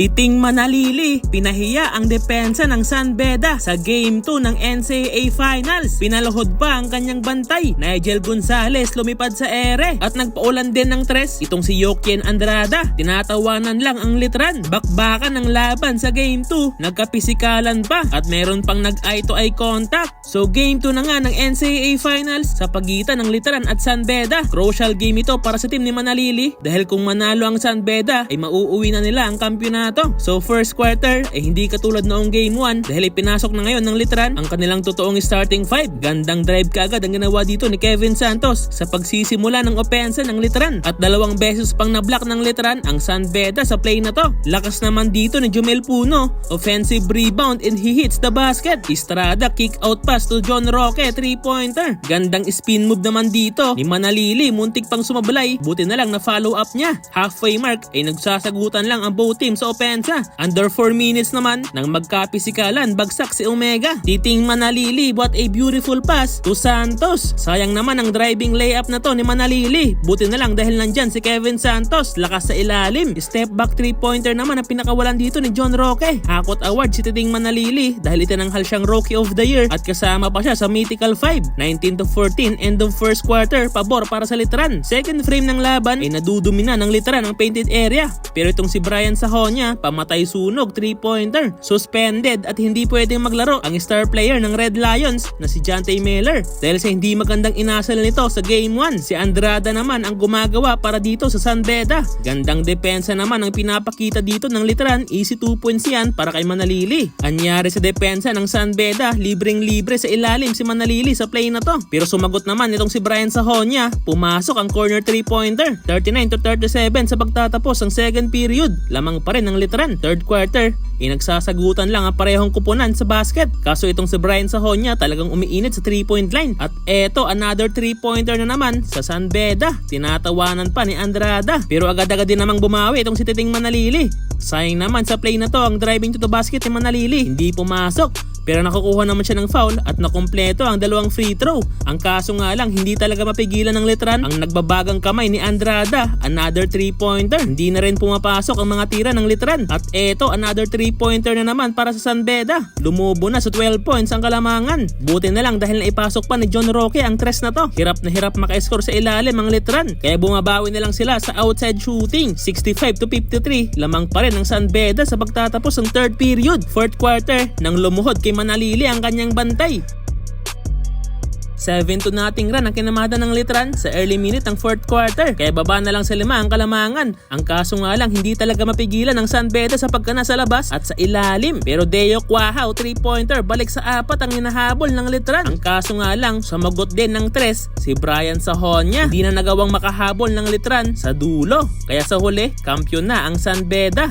Titing Manalili, pinahiya ang depensa ng San Beda sa Game 2 ng NCAA Finals. Pinaluhod pa ang kanyang bantay. Nigel Gonzalez lumipad sa ere at nagpaulan din ng tres. Itong si Joaquin Andrada, tinatawanan lang ang litran. Bakbakan ng laban sa Game 2, nagkapisikalan pa at meron pang nag-eye to eye contact. So Game 2 na nga ng NCAA Finals sa pagitan ng litran at San Beda. Crucial game ito para sa team ni Manalili dahil kung manalo ang San Beda ay mauuwi na nila ang kampyonato. So first quarter ay hindi katulad noong game 1 dahil ipinasok na ngayon ng litran ang kanilang totoong starting 5. Gandang drive kaagad ang ginawa dito ni Kevin Santos sa pagsisimula ng opensa ng litran at 2 beses pang na-block ng litran ang San Beda sa play na to. Lakas naman dito ni Jomel Puno, offensive rebound and he hits the basket. Estrada kick out pass to John Roque, 3-pointer. Gandang spin move naman dito ni Manalili, muntik pang sumablay, buti na lang na follow up niya. Halfway mark ay nagsasagutan lang ang both teams sa opensa. Under 4 minutes naman nang magkapisikalan, bagsak si Omega. Titing Manalili, what a beautiful pass to Santos. Sayang naman ang driving layup na to ni Manalili. Buti na lang dahil nandyan si Kevin Santos, lakas sa ilalim. Step back 3-pointer naman ang pinakawalan dito ni John Roque. Hakot award si Titing Manalili dahil itinanghal siyang Rookie of the Year at kasama pa siya sa Mythical 5. 19-14, end of first quarter, pabor para sa litran. Second frame ng laban ay nadudumina ng litran ang painted area. Pero itong si Brian Sahonia, pamatay sunog, 3-pointer. Suspended at hindi pwedeng maglaro ang star player ng Red Lions na si Jante Miller dahil sa hindi magandang inasal nito sa game 1. Si Andrada naman ang gumagawa para dito sa San Beda. Gandang depensa naman ang pinapakita dito ng litran. Easy 2 points yan para kay Manalili. Anyari sa depensa ng San Beda, libreng-libre sa ilalim si Manalili sa play na to. Pero sumagot naman itong si Brian Sahonia, pumasok ang corner 3-pointer. 39-37 sa pagtatapos ng second period. Lamang pa rin ng litran. Third quarter, nagsasagutan lang ang parehong kupunan sa basket. Kaso itong si Brian Sahonia talagang umiinit sa 3-point line. At eto, another 3-pointer na naman sa San Beda. Tinatawanan pa ni Andrada. Pero agad-agad din namang bumawi itong si Titing Manalili. Sayang naman sa play na to ang driving to the basket ni Manalili. Hindi pumasok. Pero nakukuha naman siya ng foul at nakumpleto ang 2 free throw. Ang kaso nga lang, hindi talaga mapigilan ng litran ang nagbabagang kamay ni Andrada. Another 3-pointer. Hindi na rin pumapasok ang mga tira ng litran. At eto, another 3-pointer na naman para sa San Beda. Lumubo na sa 12 points ang Kalamangan. Buti na lang dahil naipasok pa ni John Roque ang tres na to. Hirap na hirap maka-score sa ilalim ang litran. Kaya bumabawi na lang sila sa outside shooting. 65-53. Lamang pa rin ang San Beda sa pagtatapos ng third period. Fourth quarter, nang lumuhod kay Manalili ang kanyang bantay. 7-0 run ang kinamada ng litran sa early minute ng fourth quarter. Kaya baba na lang sa 5 ang Kalamangan. Ang kaso nga lang, hindi talaga mapigilan ng San Beda sa pagkana sa labas at sa ilalim. Pero Deo Quahao, 3-pointer, balik sa 4 ang hinahabol ng litran. Ang kaso nga lang, sumagot din ng 3 si Brian Sahonia. Hindi na nagawang makahabol ng litran sa dulo. Kaya sa huli, kampyon na ang San Beda.